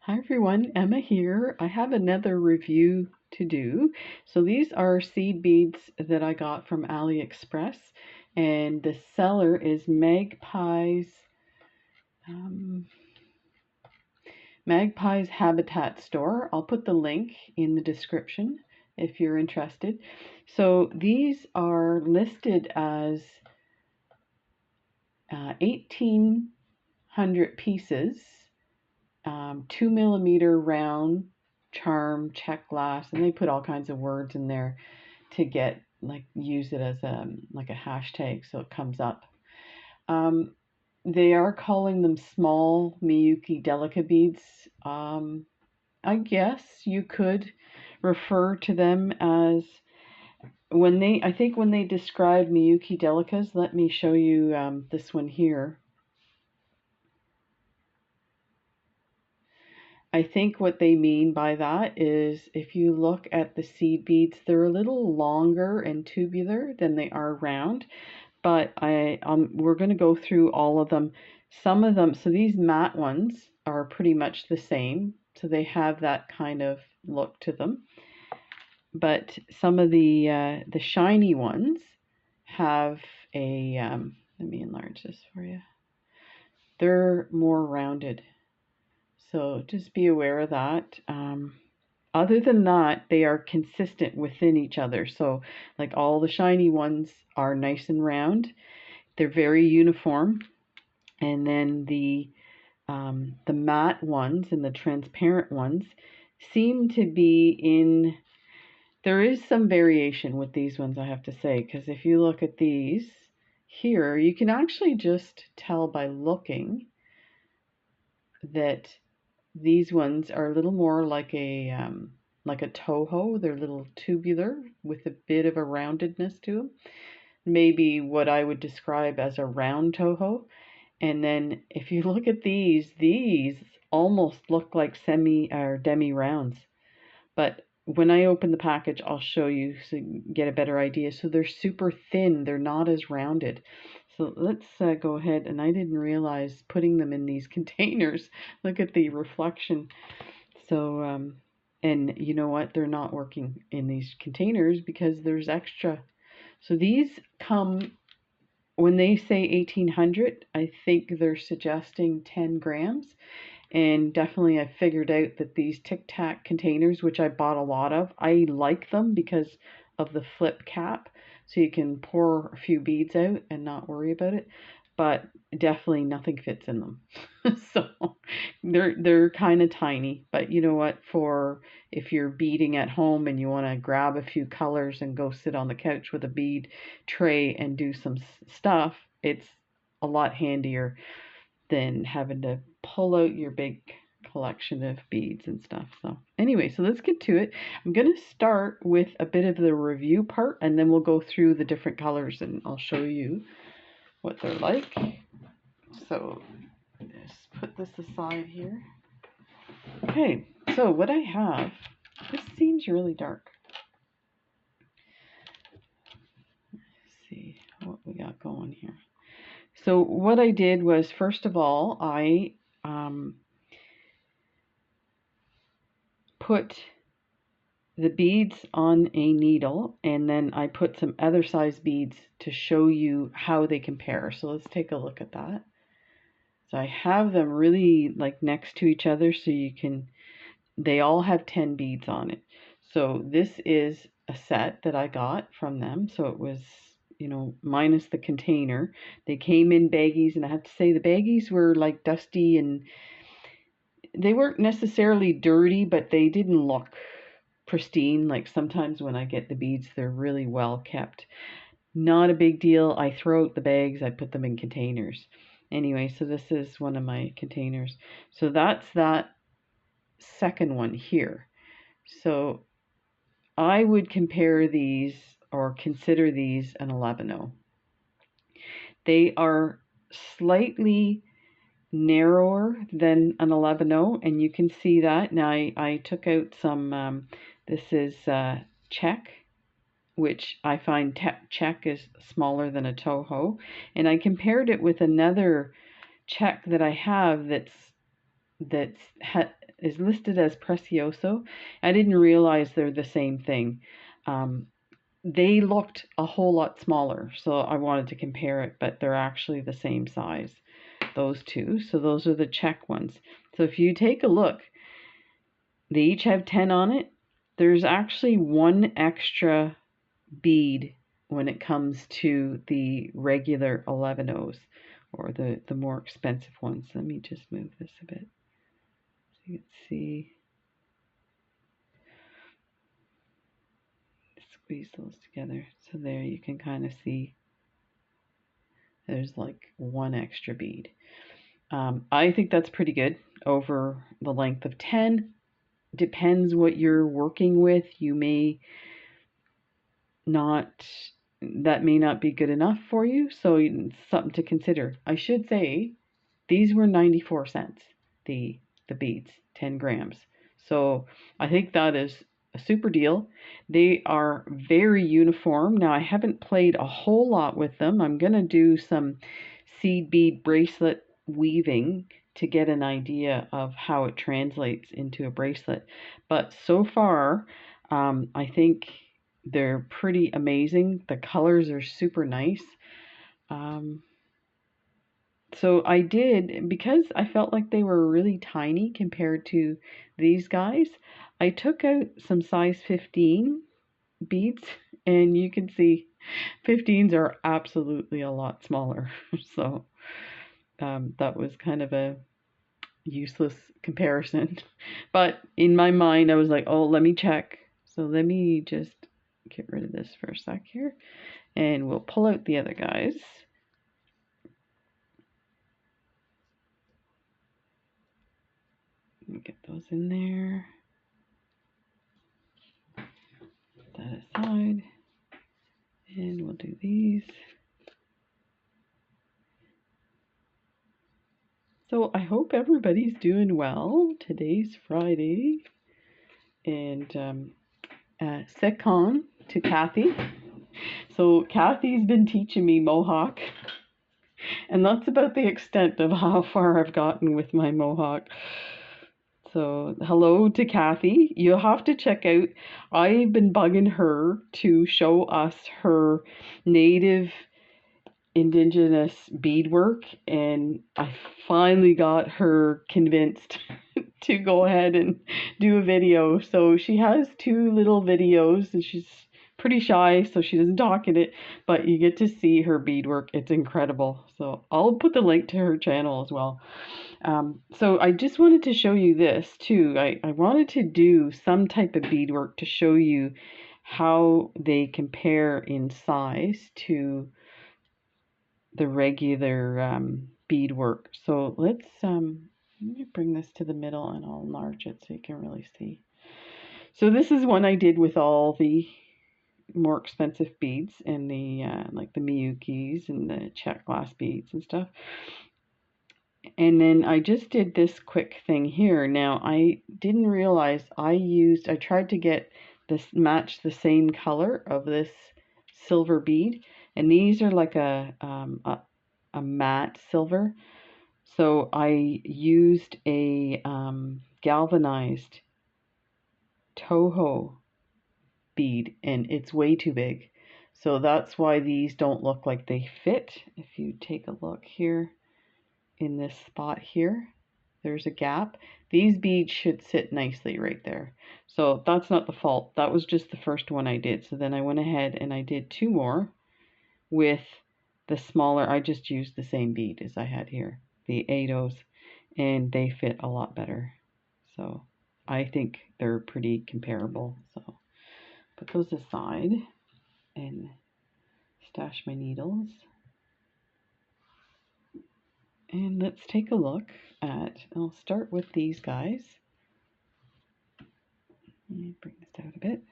Hi everyone, Emma here. I have another review to do. So these are seed beads that I got from AliExpress, and the seller is um, Magpie's Habitat Store. I'll put the link in the description if you're interested. So these are listed as 1,800 pieces, 2 millimeter round charm check glass, and they put all kinds of words in there to get use it as a hashtag so it comes up. They are calling them small Miyuki Delica beads. I guess you could refer to them as I think when they describe Miyuki Delicas, let me show you this one here. I think what they mean by that is if you look at the seed beads, they're a little longer and tubular than they are round, but we're going to go through all of them. Some of them, so these matte ones are pretty much the same, so they have that kind of look to them. But some of the shiny ones have a, let me enlarge this for you. They're more rounded. So just be aware of that. Other than that, they are consistent within each other. So like all the shiny ones are nice and round. They're very uniform. And then the matte ones and the transparent ones seem to be in, there is some variation with these ones, I have to say, because if you look at these here, you can actually just tell by looking that these ones are a little more like a Toho. They're a little tubular with a bit of a roundedness to them. Maybe what I would describe as a round Toho. And then if you look at these almost look like semi or demi rounds. But when I open the package, I'll show you so you get a better idea. So they're super thin. They're not as rounded. So let's go ahead, and I didn't realize putting them in these containers. Look at the reflection. So, and you know what? They're not working in these containers because there's extra. So these come, when they say 1,800, I think they're suggesting 10 grams. And definitely I figured out that these Tic Tac containers, which I bought a lot of, I like them because of the flip cap. So you can pour a few beads out and not worry about it. But definitely nothing fits in them. So they're kind of tiny. But you know what? For if you're beading at home and you want to grab a few colors and go sit on the couch with a bead tray and do some stuff, it's a lot handier than having to pull out your big collection of beads and stuff. So anyway, so let's get to it. I'm going to start with a bit of the review part, and then we'll go through the different colors and I'll show you what they're like. So just put this aside here. Okay, so what I have, this seems really dark. Let's see what we got going here. So what I did was, first of all, I put the beads on a needle, and then I put some other size beads to show you how they compare. So let's take a look at that. So I have them really like next to each other so you can, they all have 10 beads on it. So this is a set that I got from them. So it was, you know, minus the container. They came in baggies, and I have to say the baggies were like dusty, and they weren't necessarily dirty, but they didn't look pristine. Like sometimes when I get the beads, they're really well kept. Not a big deal. I throw out the bags, I put them in containers. Anyway, so this is one of my containers. So that's that second one here. So I would compare these or consider these an 11-0. They are slightly narrower than an 11-0, and you can see that. Now I took out some, this is check, which I find check is smaller than a Toho, and I compared it with another check that I have that's is listed as Precioso. I didn't realize they're the same thing. They looked a whole lot smaller, so I wanted to compare it, but they're actually the same size, those two. So those are the check ones. So if you take a look, they each have 10 on it. There's actually one extra bead when it comes to the regular 11Os or the more expensive ones. Let me just move this a bit so you can see. Squeeze those together. So there you can kind of see there's like one extra bead. I think that's pretty good over the length of 10. Depends what you're working with. You may not, that may not be good enough for you. So it's something to consider. I should say these were 94 cents, the beads, 10 grams. So I think that is a super deal. They are very uniform. Now I haven't played a whole lot with them. I'm going to do some seed bead bracelet weaving to get an idea of how it translates into a bracelet. But so far, I think they're pretty amazing. The colors are super nice. So I did, because I felt like they were really tiny compared to these guys, I took out some size 15 beads, and you can see 15s are absolutely a lot smaller. So that was kind of a useless comparison. But in my mind, I was like, oh, let me check. So let me just get rid of this for a sec here, and we'll pull out the other guys. Let me get those in there. Put that aside. And we'll do these. So I hope everybody's doing well. Today's Friday. And Sekon to Kathy. So Kathy's been teaching me Mohawk. And that's about the extent of how far I've gotten with my Mohawk. So hello to Kathy. You'll have to check out, I've been bugging her to show us her native indigenous beadwork, and I finally got her convinced to go ahead and do a video. So she has 2 little videos, and she's pretty shy, so she doesn't talk in it, but you get to see her beadwork. It's incredible. So I'll put the link to her channel as well. So I just wanted to show you this too. I wanted to do some type of beadwork to show you how they compare in size to the regular beadwork. So let me bring this to the middle and I'll enlarge it so you can really see. So this is one I did with all the more expensive beads and the like the Miyukis and the check glass beads and stuff. And then I just did this quick thing here. Now I didn't realize I tried to get this match the same color of this silver bead, and these are like a matte silver. So I used a galvanized Toho bead, and it's way too big. So that's why these don't look like they fit. If you take a look here, in this spot here, there's a gap. These beads should sit nicely right there. So that's not the fault. That was just the first one I did. So then I went ahead and I did 2 more with the smaller. I just used the same bead as I had here, the 8Os, and they fit a lot better. So I think they're pretty comparable. So put those aside and stash my needles. And let's take a look at, I'll start with these guys. Let me bring this out a bit.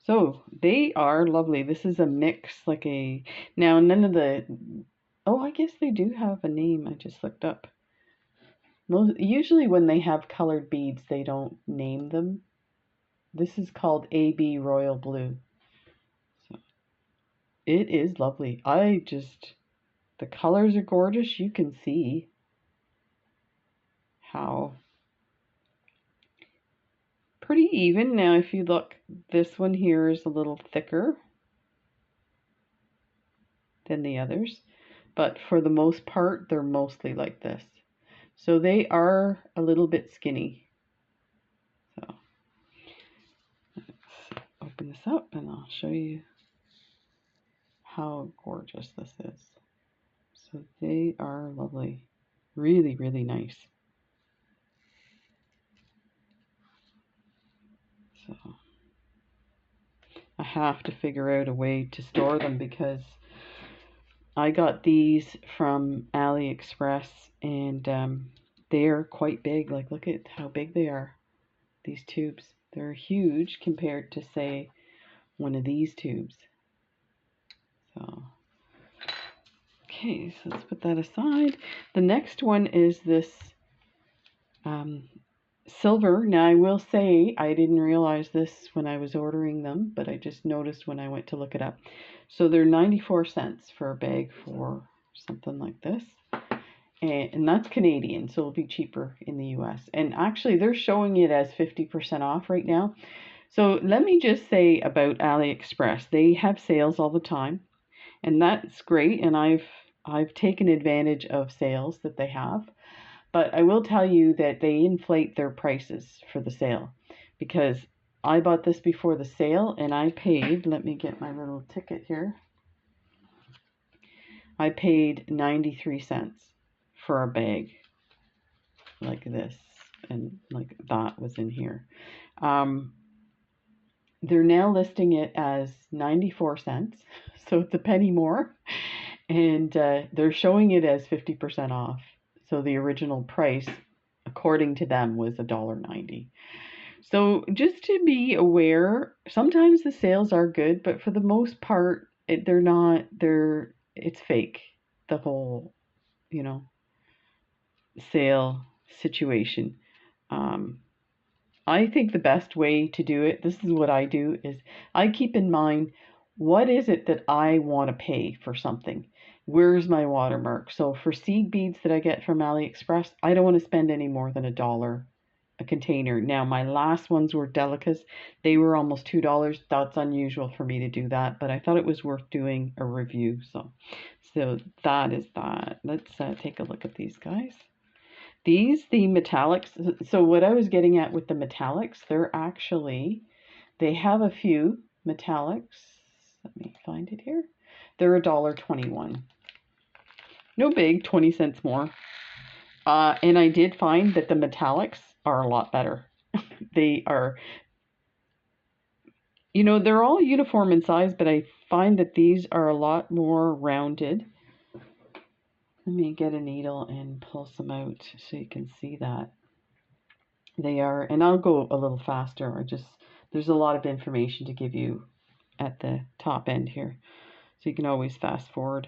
So they are lovely. This is a mix, like a, now none of the, oh, I guess they do have a name. I just looked up. Usually when they have colored beads, they don't name them. This is called AB Royal Blue. So it is lovely. The colors are gorgeous. You can see how pretty even. Now if you look, this one here is a little thicker than the others, but for the most part they're mostly like this. So they are a little bit skinny. So let's open this up and I'll show you how gorgeous this is. So they are lovely. Really, really nice. So I have to figure out a way to store them because I got these from AliExpress and they're quite big. Like, look at how big they are. These tubes. They're huge compared to, say, one of these tubes. So, okay, so let's put that aside. The next one is this silver. Now, I will say I didn't realize this when I was ordering them, but I just noticed when I went to look it up. So they're 94 cents for a bag for something like this. And that's Canadian, so it'll be cheaper in the US. And actually, they're showing it as 50% off right now. So let me just say about AliExpress, they have sales all the time, and that's great. And I've taken advantage of sales that they have. But I will tell you that they inflate their prices for the sale, because I bought this before the sale and I paid, let me get my little ticket here. I paid 93 cents for a bag like this, and like that was in here. They're now listing it as 94 cents, so it's a penny more, and they're showing it as 50% off. So the original price, according to them, was $1.90. So just to be aware, sometimes the sales are good, but for the most part, they're not. It's fake. The whole, you know, sale situation. I think the best way to do it, this is what I do, is I keep in mind, what is it that I want to pay for something? Where's my watermark? So for seed beads that I get from AliExpress, I don't want to spend any more than $1 a container. Now, my last ones were Delicas. They were almost $2. That's unusual for me to do that, but I thought it was worth doing a review. So that is that. Let's take a look at these guys. The metallics, so what I was getting at with the metallics, they have a few metallics. Let me find it here. They're $1.21. No big, 20 cents more. And I did find that the metallics are a lot better. They are, they're all uniform in size, but I find that these are a lot more rounded. Let me get a needle and pull some out so you can see that. They are, and I'll go a little faster. There's a lot of information to give you at the top end here. So you can always fast forward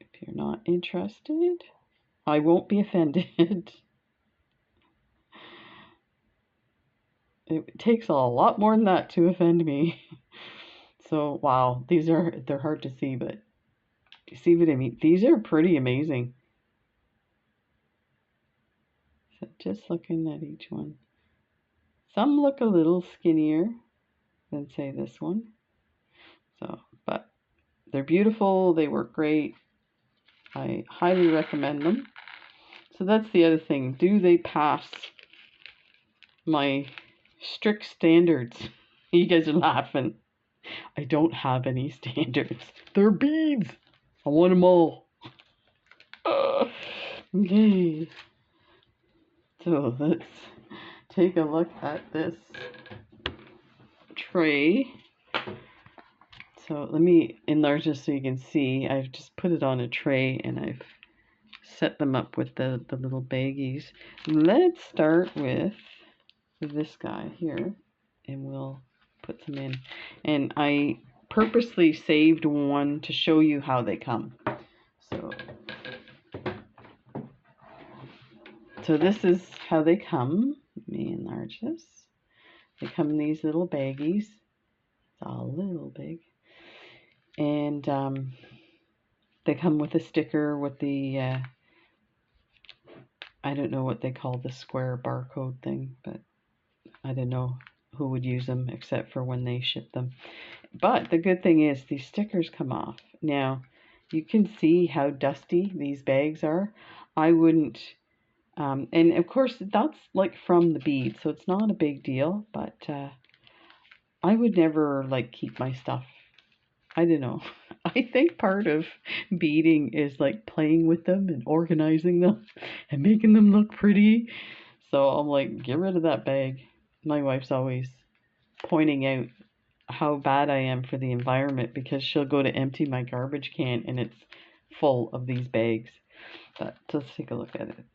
if you're not interested. I won't be offended. It takes a lot more than that to offend me. So, wow, they're hard to see, but you see what I mean? These are pretty amazing. So just looking at each one. Some look a little skinnier than, say, this one. So, but they're beautiful. They work great. I highly recommend them. So that's the other thing. Do they pass my strict standards? You guys are laughing. I don't have any standards. They're beads. I want them all. Okay. So let's take a look at this tray. So let me enlarge this so you can see. I've just put it on a tray and I've set them up with the little baggies. Let's start with this guy here and we'll put some in. And I purposely saved one to show you how they come. So this is how they come. Let me enlarge this. They come in these little baggies. It's all a little big. And they come with a sticker with the, I don't know what they call the square barcode thing, but I don't know who would use them except for when they ship them. But the good thing is these stickers come off. Now, you can see how dusty these bags are. I wouldn't, and of course that's like from the bead, so it's not a big deal, but I would never like keep my stuff. I don't know. I think part of beading is like playing with them and organizing them and making them look pretty. So I'm like, get rid of that bag. My wife's always pointing out how bad I am for the environment because she'll go to empty my garbage can and it's full of these bags. But let's take a look at it.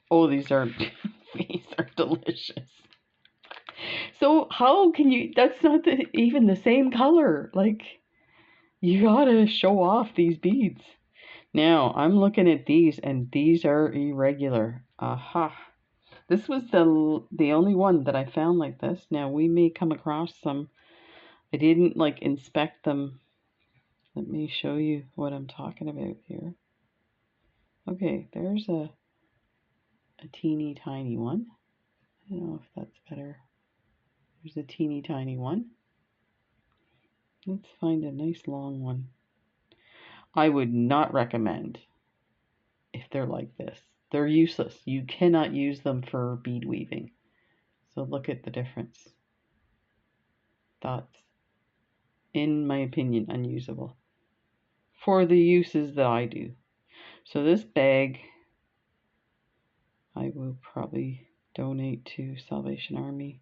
Oh, these are these are delicious. So how can you? That's not even the same color. Like you gotta show off these beads. Now I'm looking at these, and these are irregular. Aha! This was the only one that I found like this. Now we may come across some. I didn't like inspect them. Let me show you what I'm talking about here. Okay, there's a teeny tiny one. I don't know if that's better. There's a teeny tiny one. Let's find a nice long one. I would not recommend if they're like this. They're useless. You cannot use them for bead weaving. So look at the difference. That's, in my opinion, unusable for the uses that I do. So this bag, I will probably donate to Salvation Army.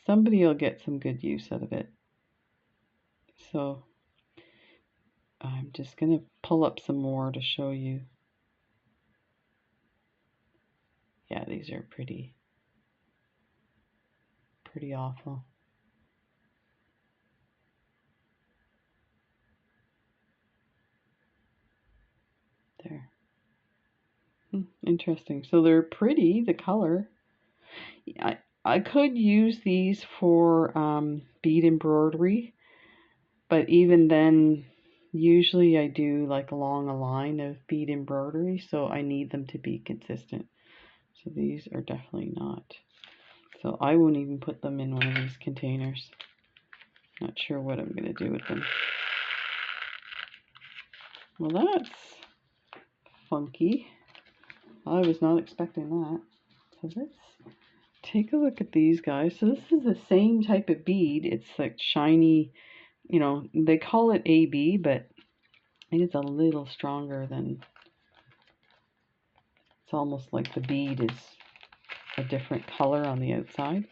Somebody will get some good use out of it. So I'm just going to pull up some more to show you. Yeah, these are pretty awful. There. Interesting. So they're pretty, the color. I could use these for bead embroidery, but even then, usually I do like along a line of bead embroidery, so I need them to be consistent. So these are definitely not. So I won't even put them in one of these containers. Not sure what I'm going to do with them. Well, that's funky. I was not expecting that. So let's take a look at these guys. So this is the same type of bead. It's like shiny, you know, they call it AB, but I think it's a little stronger than, it's almost like the bead is a different color on the outside.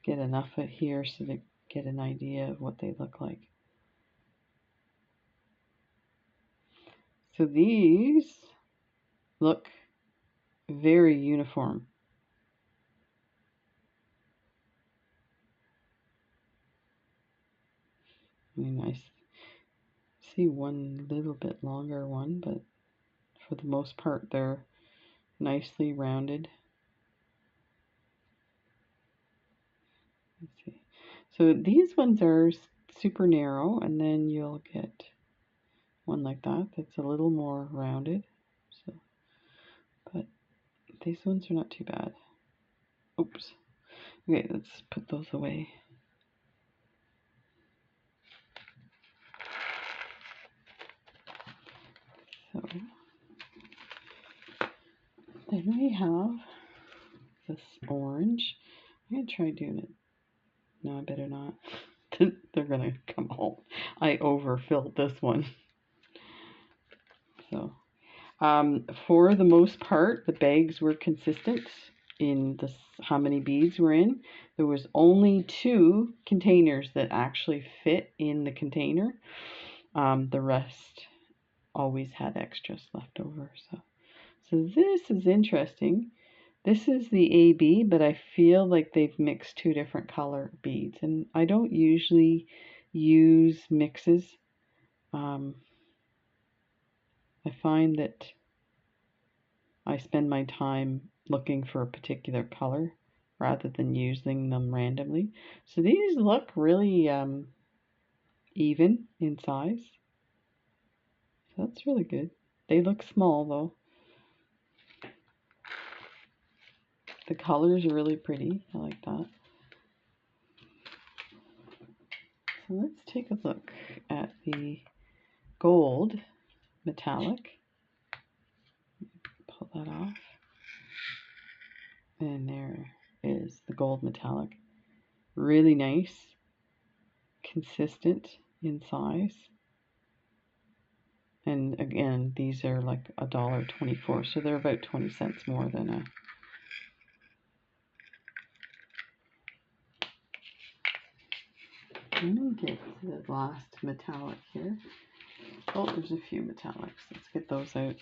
Get enough of here so to get an idea of what they look like. So these look very uniform. I mean, I see one little bit longer one, but for the most part, they're nicely rounded. Let's see. So these ones are super narrow, and then you'll get one like that that's a little more rounded. So, but these ones are not too bad. Oops. Okay, let's put those away. So then we have this orange. I'm gonna try doing it. No, I better not. They're gonna come home. I overfilled this one. So, for the most part, the bags were consistent in how many beads were in. There was only 2 containers that actually fit in the container. The rest always had extras left over. So this is interesting. This is the AB, but I feel like they've mixed 2 different color beads, and I don't usually use mixes. I find that I spend my time looking for a particular color rather than using them randomly. So these look really even in size. So that's really good. They look small though. The colors are really pretty. I like that. So let's take a look at the gold metallic. Pull that off. And there is the gold metallic. Really nice, consistent in size. And again, these are like $1.24, so they're about 20 cents more than a. I'm going to get the last metallic here. Oh, there's a few metallics. Let's get those out.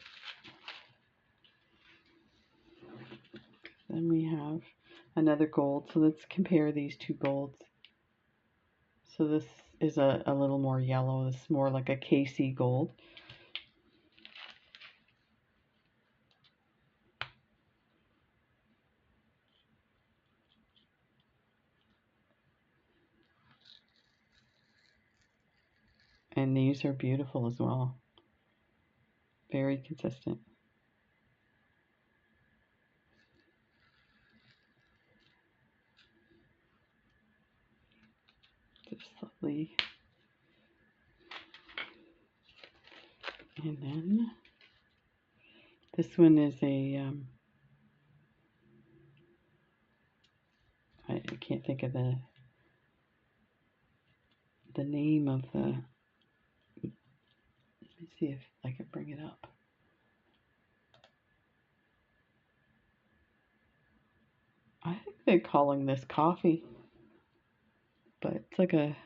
Then we have another gold. So let's compare these two golds. So this is a little more yellow. This is more like a KC gold. And these are beautiful as well. Very consistent. Just lovely. And then this one is a, I can't think of the name of the, let me see if I can bring it up. I think they're calling this coffee, but it's like a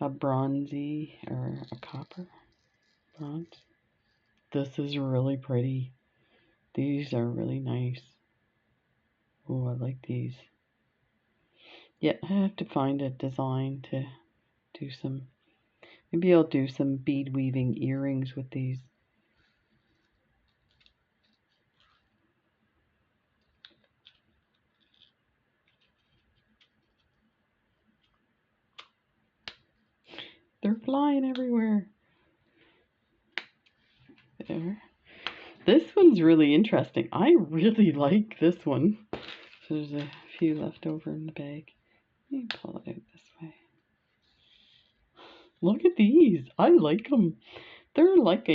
bronzy or a copper bronze. This is really pretty. These are really nice. Oh, I like these. Yeah, I have to find a design to do some, maybe I'll do some bead weaving earrings with these. They're flying everywhere. There. This one's really interesting. I really like this one. So there's a few left over in the bag. Let me pull it out this way. Look at these. I like them. They're like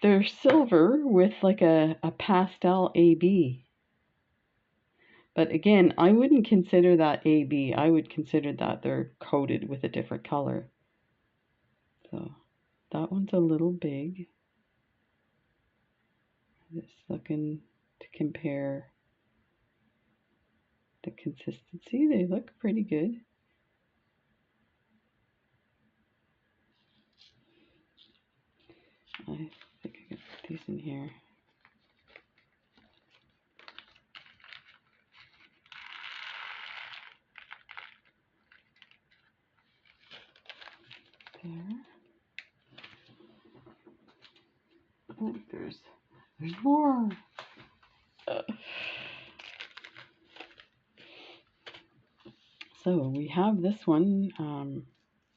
they're silver with like a pastel AB. But again, I wouldn't consider that AB. I would consider that they're coated with a different color. So that one's a little big. Just looking to compare the consistency. They look pretty good. I think I can put these in here. There. Oh, there's more. So we have this one,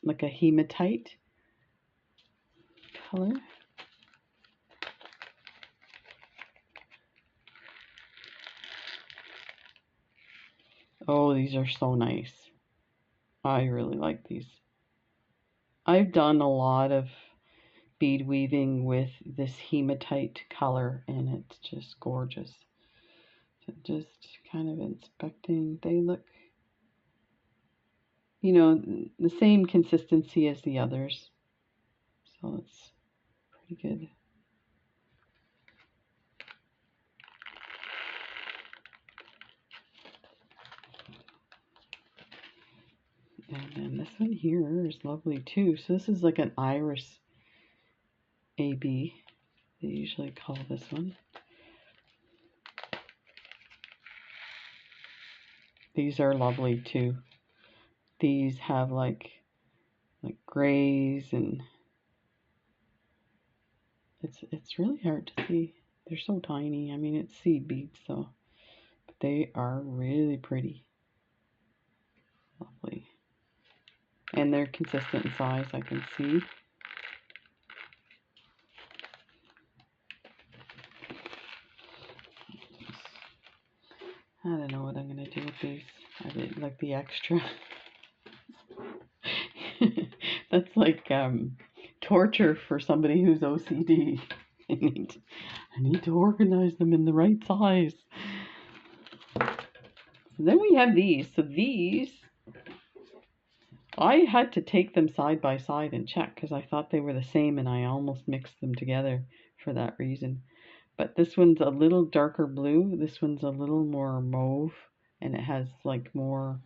like a hematite color. Oh, these are so nice. I really like these. I've done a lot of bead weaving with this hematite color and it's just gorgeous. So just kind of inspecting, they look, you know, the same consistency as the others. So it's pretty good. And then this one here is lovely too. So this is like an iris AB. They usually call this one. These are lovely too. These have like grays and it's really hard to see. They're so tiny. I mean, it's seed beads, so but they are really pretty. Lovely. And they're consistent in size, I can see. I don't know what I'm going to do with these. I did like the extra. That's like torture for somebody who's OCD. I need to organize them in the right size. So then we have these. So these, I had to take them side by side and check because I thought they were the same and I almost mixed them together for that reason. But this one's a little darker blue. This one's a little more mauve and it has like more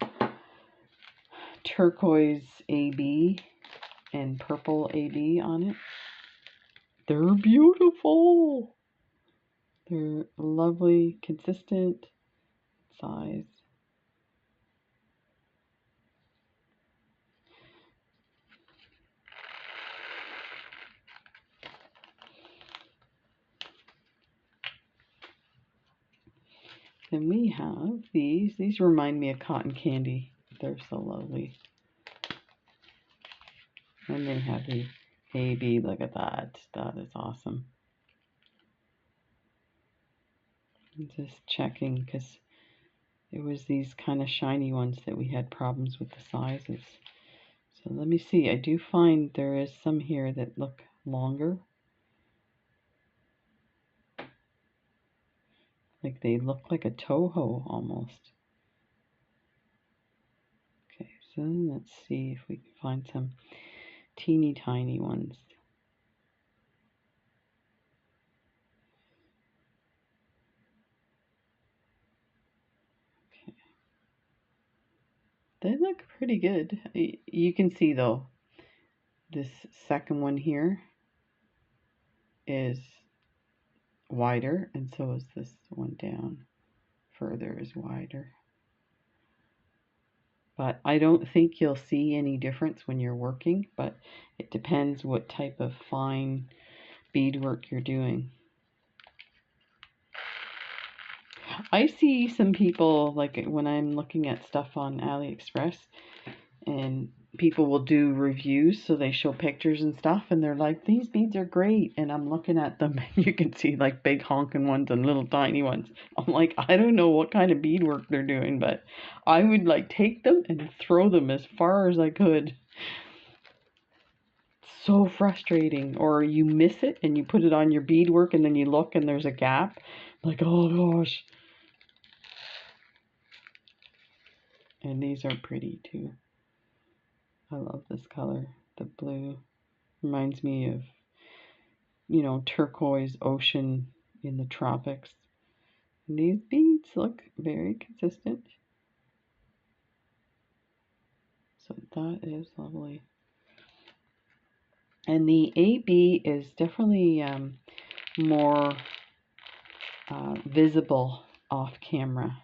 turquoise AB and purple AB on it. They're beautiful. They're lovely, consistent size. Then we have these. These remind me of cotton candy. They're so lovely. And they have the AB. Look at that. That is awesome. I'm just checking because it was these kind of shiny ones that we had problems with the sizes. So let me see. I do find there is some here that look longer. Like they look like a Toho almost. Okay, so let's see if we can find some teeny tiny ones. Okay. They look pretty good. You can see though, this second one here is wider, and so is this one down further is wider. But I don't think you'll see any difference when you're working, but it depends what type of fine beadwork you're doing. I see some people, like when I'm looking at stuff on AliExpress, and people will do reviews, so they show pictures and stuff, and they're like, these beads are great, and I'm looking at them, and you can see like big honking ones and little tiny ones. I'm like, I don't know what kind of beadwork they're doing, but I would like take them and throw them as far as I could. So frustrating. Or you miss it and you put it on your beadwork and then you look and there's a gap, like, oh gosh. And these are pretty too. I love this color. The blue reminds me of, you know, turquoise ocean in the tropics. And these beads look very consistent. So that is lovely. And the AB is definitely more visible off camera.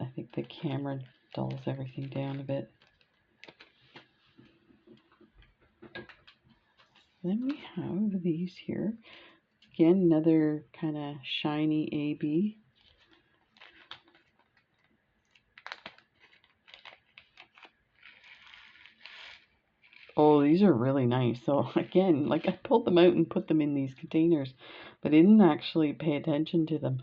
I think the camera dulls everything down a bit. Then we have these here. Again, another kind of shiny AB. Oh, these are really nice. So again, like I pulled them out and put them in these containers, but I didn't actually pay attention to them.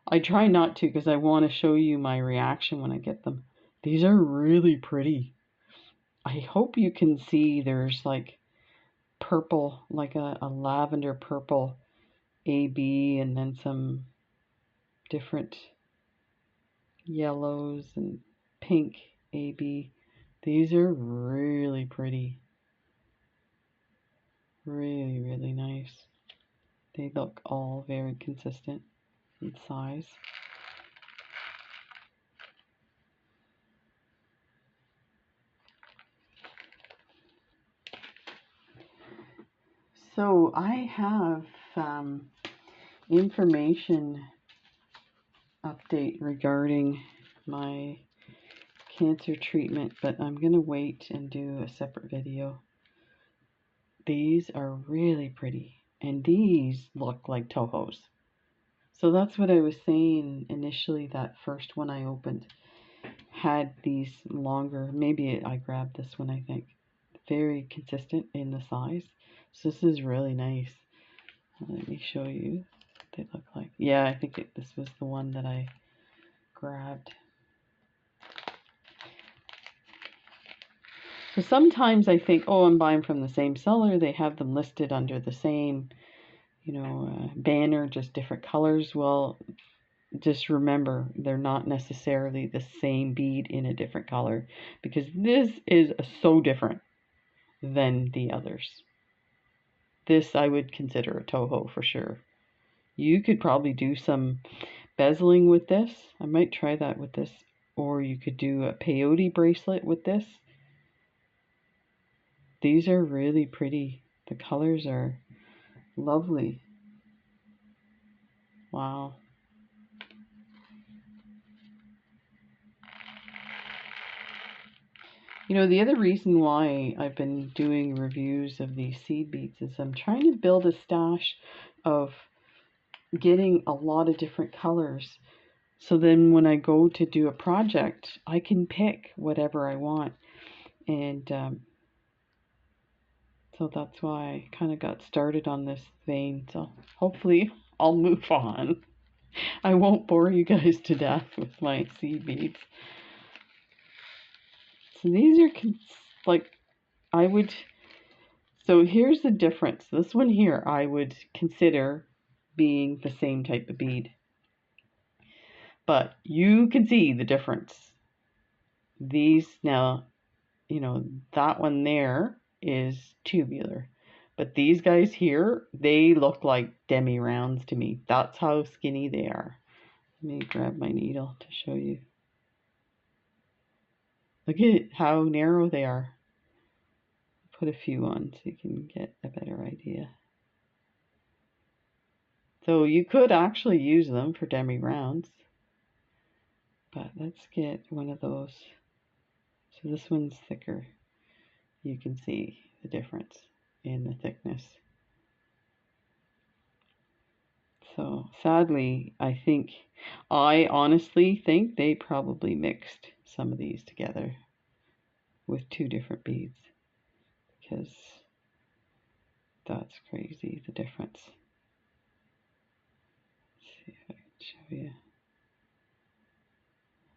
I try not to because I want to show you my reaction when I get them. These are really pretty. I hope you can see there's like purple, like a lavender purple AB, and then some different yellows and pink AB. These are really pretty. Really, really nice. They look all very consistent in size. So I have information update regarding my cancer treatment, but I'm going to wait and do a separate video. These are really pretty, and these look like Tohos. So that's what I was saying initially. That first one I opened had these longer, maybe I grabbed this one, I think. Very consistent in the size. So this is really nice. Let me show you what they look like. Yeah, I think this was the one that I grabbed. So sometimes I think, oh, I'm buying from the same seller. They have them listed under the same, banner, just different colors. Well, just remember, they're not necessarily the same bead in a different color, because this is so different than the others. This I would consider a Toho for sure. You could probably do some bezeling with this. I might try that with this. Or you could do a peyote bracelet with this. These are really pretty. The colors are lovely. Wow. The other reason why I've been doing reviews of these seed beads is I'm trying to build a stash of getting a lot of different colors. So then when I go to do a project, I can pick whatever I want. And so that's why I kind of got started on this vein. So hopefully I'll move on. I won't bore you guys to death with my seed beads. So these are like, so here's the difference. This one here I would consider being the same type of bead. But you can see the difference. These now, that one there is tubular. But these guys here, they look like demi-rounds to me. That's how skinny they are. Let me grab my needle to show you. Look at how narrow they are. Put a few on so you can get a better idea. So you could actually use them for demi-rounds. But let's get one of those. So this one's thicker. You can see the difference in the thickness. So sadly, I honestly think they probably mixed some of these together with two different beads, because that's crazy, the difference. Let's see if I can show you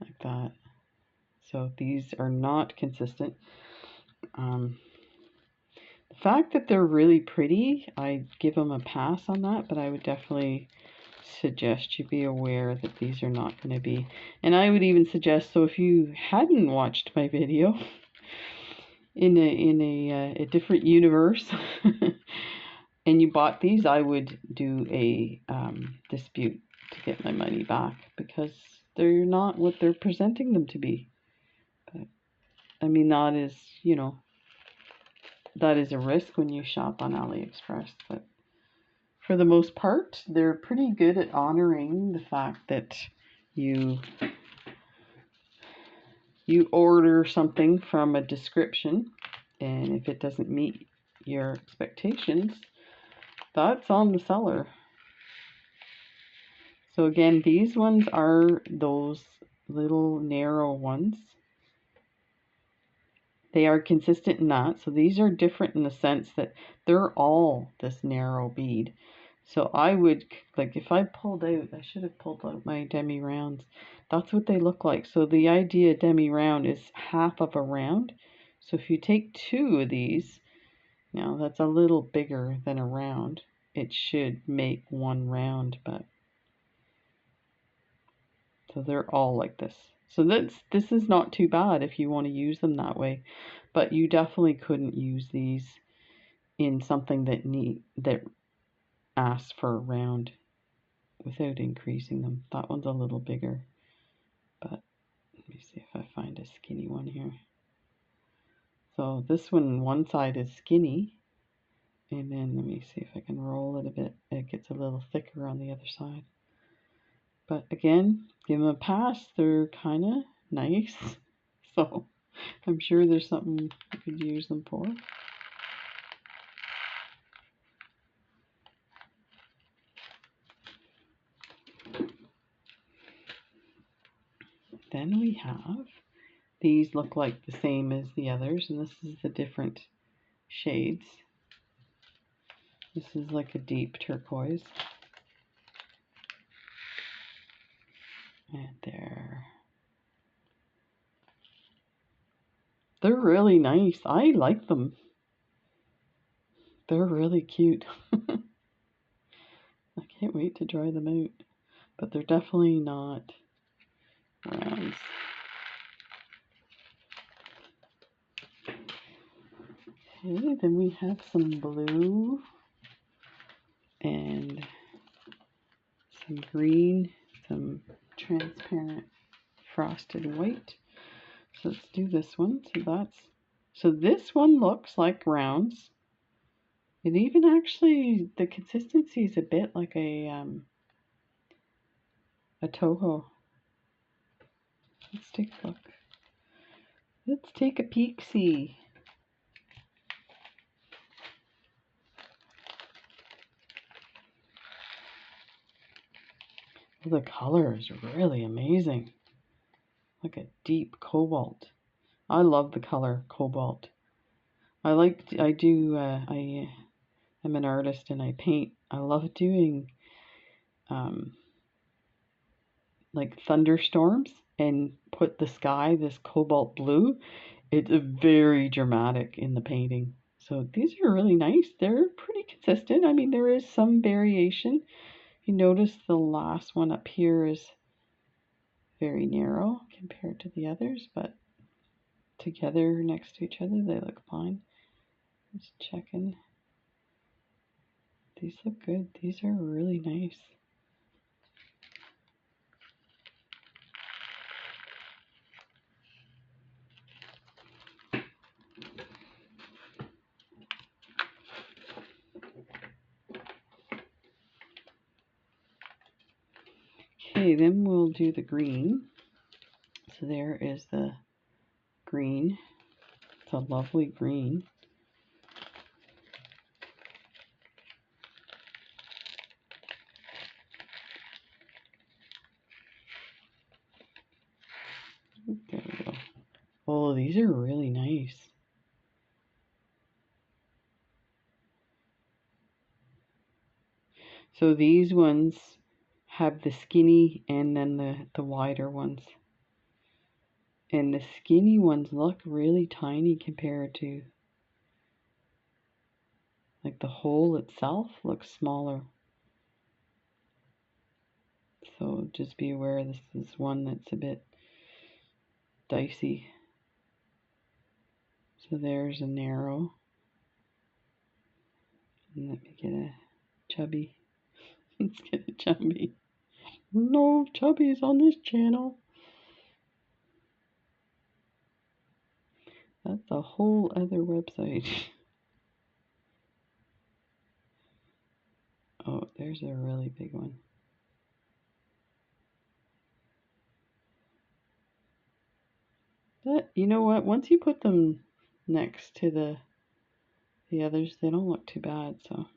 like that. So these are not consistent. The fact that they're really pretty, I'd give them a pass on that, but I would definitely suggest you be aware that these are not going to be. And I would even suggest, so if you hadn't watched my video in a different universe and you bought these, I would do a dispute to get my money back, because they're not what they're presenting them to be. But I mean, that is, that is a risk when you shop on AliExpress, but for the most part, they're pretty good at honoring the fact that you order something from a description, and if it doesn't meet your expectations, that's on the seller. So again, these ones are those little narrow ones. They are consistent in that. So these are different in the sense that they're all this narrow bead. So I would, like, if I pulled out, I should have pulled out my demi-rounds. That's what they look like. So the idea demi-round is half of a round. So if you take two of these, now that's a little bigger than a round. It should make one round, but so they're all like this. So this is not too bad if you want to use them that way, but you definitely couldn't use these in something that asks for a round without increasing them. That one's a little bigger, but let me see if I find a skinny one here. So this one side is skinny, and then let me see if I can roll it a bit. It gets a little thicker on the other side. But again, give them a pass. They're kind of nice. So I'm sure there's something you could use them for. Then we have, these look like the same as the others, and this is the different shades. This is like a deep turquoise. And they're really nice. I like them. They're really cute. I can't wait to dry them out. But they're definitely not rounds. Okay, then we have some blue and some green, some transparent frosted white. So let's do this one. So this one looks like rounds. It even actually, the consistency is a bit like a Toho. Let's take a look. Let's take a peek-see. The color is really amazing. Like a deep cobalt. I love the color cobalt. I am an artist and I paint. I love doing like thunderstorms and put the sky this cobalt blue. It's very dramatic in the painting. So these are really nice. They're pretty consistent. I mean, there is some variation. You notice the last one up here is very narrow compared to the others, but together next to each other, they look fine. Just checking. These look good. These are really nice. Okay, then we'll do the green. So there is the green. It's a lovely green. There we go. Oh, these are really nice. So these ones have the skinny and then the wider ones. And the skinny ones look really tiny compared to, like, the hole itself looks smaller. So just be aware this is one that's a bit dicey. So there's a narrow. And let me get a chubby. Let's get a chubby. No chubbies on this channel. That's a whole other website. Oh, there's a really big one. But you know what? Once you put them next to the others, they don't look too bad. So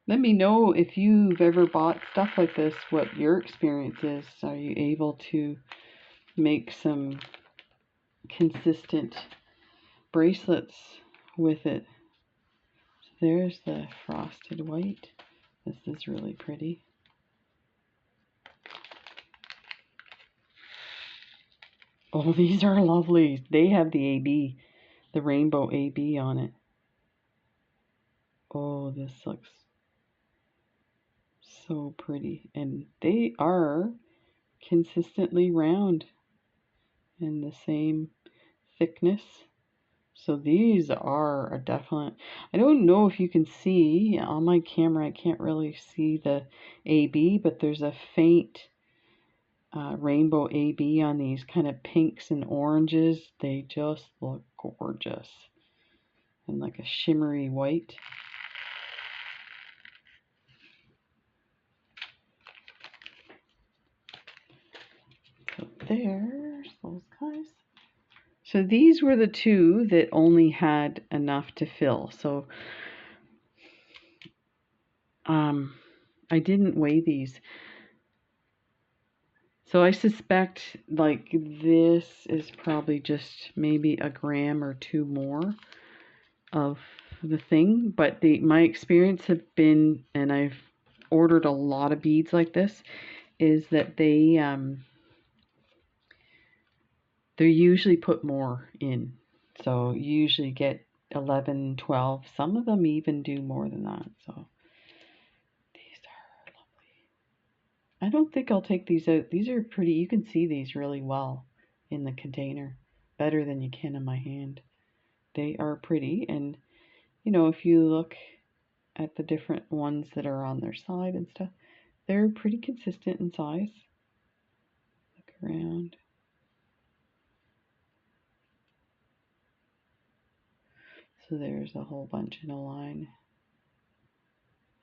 let me know if you've ever bought stuff like this, what your experience is. Are you able to make some consistent bracelets with it? So there's the frosted white. This is really pretty. Oh, these are lovely. They have the AB, the rainbow AB on it. Oh, this looks so pretty. And they are consistently round and the same thickness. So these are a definite. I don't know if you can see on my camera, I can't really see the AB, but there's a faint rainbow AB on these kind of pinks and oranges. They just look gorgeous. And like a shimmery white. So there's those guys. So these were the two that only had enough to fill. So I didn't weigh these. So I suspect like this is probably just maybe a gram or two more of the thing. But my experience have been, and I've ordered a lot of beads like this, is that they usually put more in. So you usually get 11, 12. Some of them even do more than that. So these are lovely. I don't think I'll take these out. These are pretty. You can see these really well in the container. Better than you can in my hand. They are pretty. And, you know, if you look at the different ones that are on their side and stuff, they're pretty consistent in size. Look around. So there's a whole bunch in a line.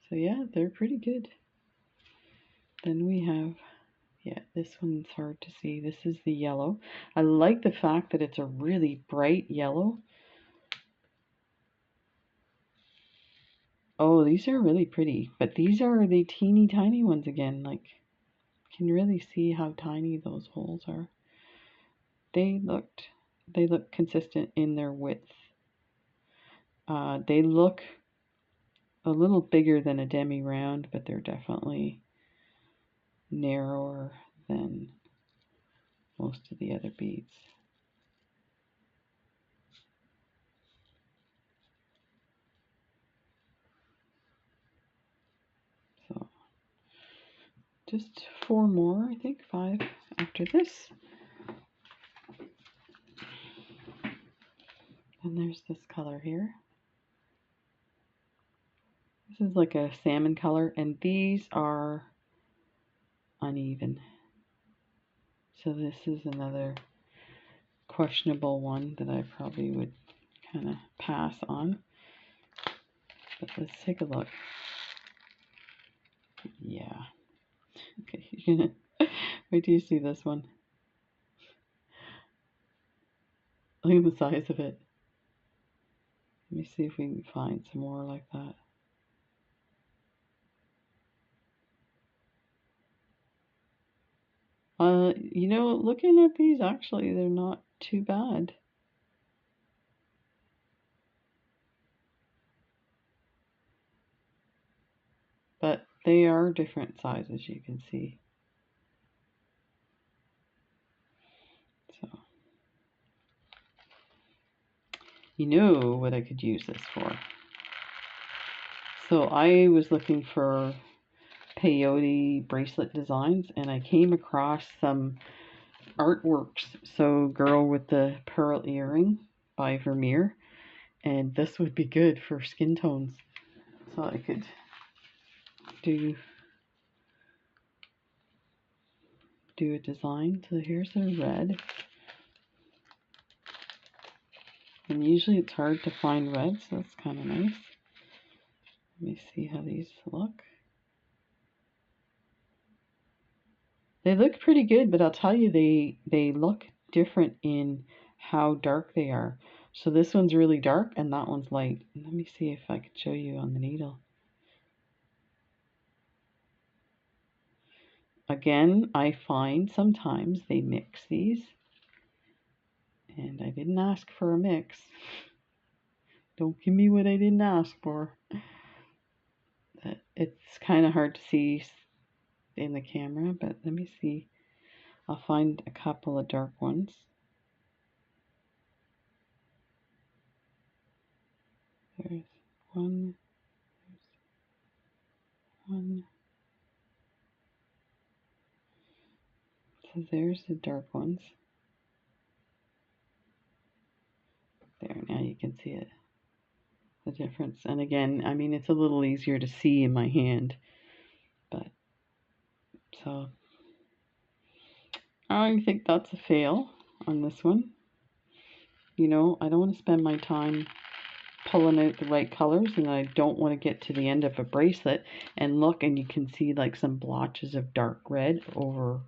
So yeah, they're pretty good. Then we have, yeah, this one's hard to see. This is the yellow. I like the fact that it's a really bright yellow. Oh, these are really pretty. But these are the teeny tiny ones again. Like, you can really see how tiny those holes are. They look consistent in their width. They look a little bigger than a demi-round, but they're definitely narrower than most of the other beads. So just 4 more, I think, 5 after this. And there's this color here. This is like a salmon color, and these are uneven. So this is another questionable one that I probably would kind of pass on. But let's take a look. Yeah. Okay, you're gonna wait till you see this one. Look at the size of it. Let me see if we can find some more like that. You know, looking at these, actually, they're not too bad. But they are different sizes, you can see. So, you know what I could use this for. So I was looking for peyote bracelet designs, and I came across some artworks. So Girl with the Pearl Earring by Vermeer, and this would be good for skin tones. So I could do a design. So here's a red, and usually it's hard to find red, so that's kind of nice. Let me see how these look. They look pretty good, but I'll tell you, they look different in how dark they are. So this one's really dark and that one's light. Let me see if I can show you on the needle. Again, I find sometimes they mix these, and I didn't ask for a mix. Don't give me what I didn't ask for. It's kind of hard to see in the camera, but let me see. I'll find a couple of dark ones. There's one. So there's the dark ones. There, now you can see it, the difference. And again, I mean, it's a little easier to see in my hand, but so I think that's a fail on this one. You know, I don't want to spend my time pulling out the right colors, and I don't want to get to the end of a bracelet and look, and you can see like some blotches of dark red over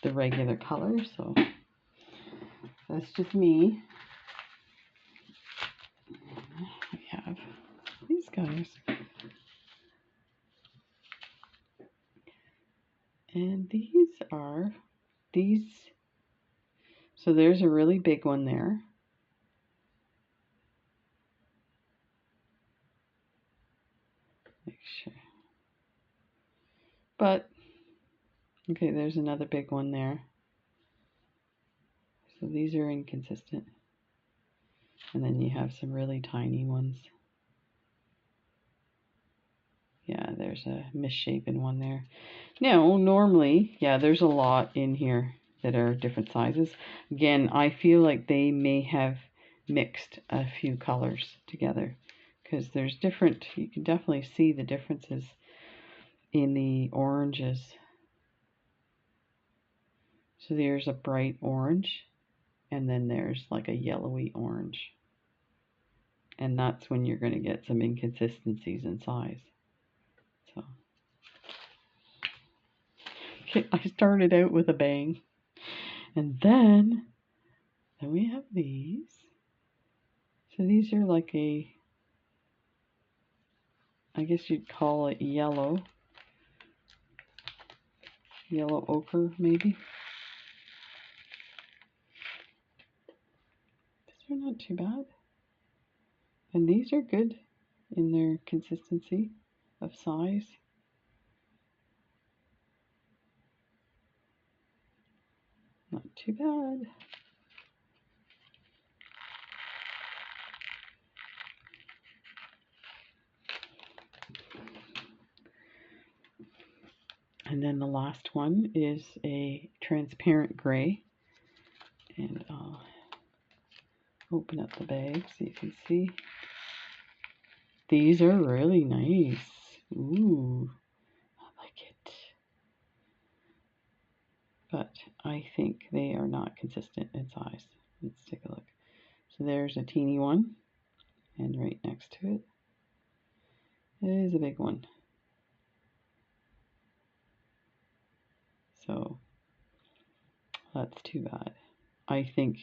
the regular color. So that's just me. We have these guys, and these. So there's a really big one there. Make sure. But Okay, there's another big one there. So these are inconsistent. And then you have some really tiny ones. Yeah, there's a misshapen one there. Now, normally, yeah, there's a lot in here that are different sizes. Again, I feel like they may have mixed a few colors together because there's different, you can definitely see the differences in the oranges. So there's a bright orange and then there's like a yellowy orange. And that's when you're going to get some inconsistencies in size. So, okay, I started out with a bang. And then we have these. So these are like a, I guess you'd call it yellow ochre maybe. These are not too bad. And these are good in their consistency of size. Not too bad. And then the last one is a transparent gray. And I'll open up the bag so you can see. These are really nice. Ooh, I like it. But I think they are not consistent in size. Let's take a look. So there's a teeny one, and right next to it is a big one. So that's too bad. I think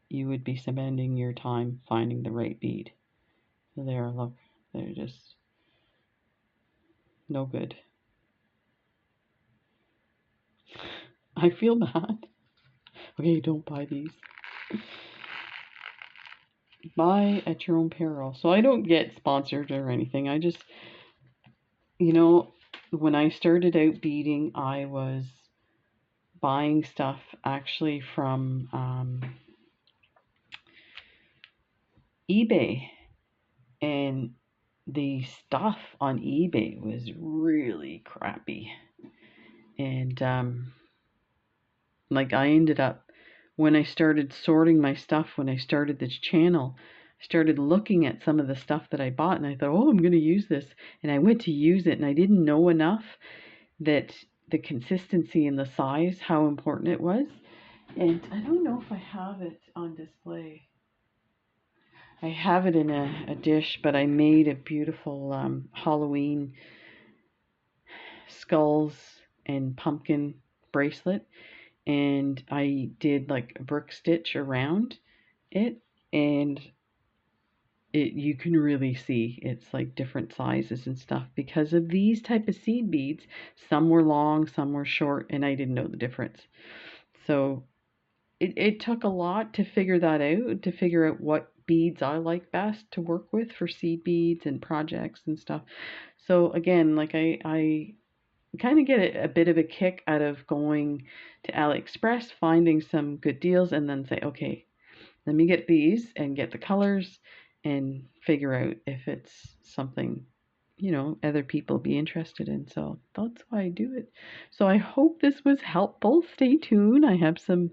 you would be spending your time finding the right bead. So there, look, they're just no good. I feel bad. Okay, don't buy these. Buy at your own peril. So I don't get sponsored or anything. I just, you know, when I started out beading, I was buying stuff actually from eBay, and the stuff on eBay was really crappy. And like I ended up, when I started sorting my stuff, when I started this channel, I started looking at some of the stuff that I bought and I thought, oh, I'm going to use this. And I went to use it and I didn't know enough that the consistency and the size, how important it was. And I don't know if I have it on display. I have it in a dish, but I made a beautiful Halloween skulls and pumpkin bracelet, and I did like a brick stitch around it, and you can really see it's like different sizes and stuff because of these type of seed beads. Some were long, some were short, and I didn't know the difference. So it took a lot to figure that out, to figure out what beads I like best to work with for seed beads and projects and stuff. So again, like I kind of get a bit of a kick out of going to AliExpress, finding some good deals, and then say, okay, let me get these and get the colors and figure out if it's something, you know, other people be interested in. So that's why I do it. So I hope this was helpful. Stay tuned. I have some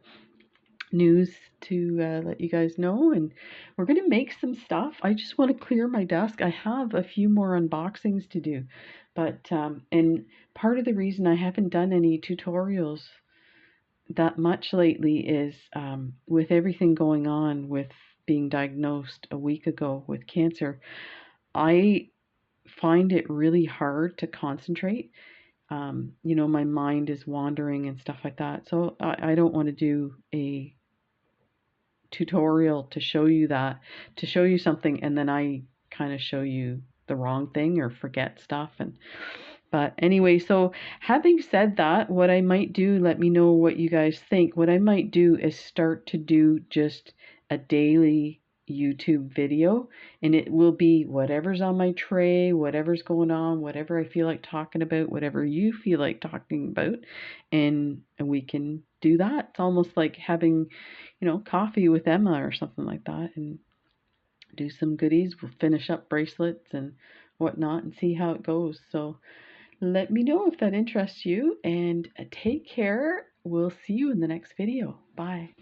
news to let you guys know, and we're going to make some stuff. I just want to clear my desk. I have a few more unboxings to do, but and part of the reason I haven't done any tutorials that much lately is with everything going on with being diagnosed a week ago with cancer, I find it really hard to concentrate. You know, my mind is wandering and stuff like that, so I don't want to do a tutorial to show you that, to show you something, and then I kind of show you the wrong thing or forget stuff. And but anyway, so having said that, what I might do, let me know what you guys think. What I might do is start to do just a daily YouTube video, and it will be whatever's on my tray, whatever's going on, whatever I feel like talking about, whatever you feel like talking about, and we can do that. It's almost like having, coffee with Emma or something like that, and do some goodies. We'll finish up bracelets and whatnot and see how it goes. So let me know if that interests you, and take care. We'll see you in the next video. Bye.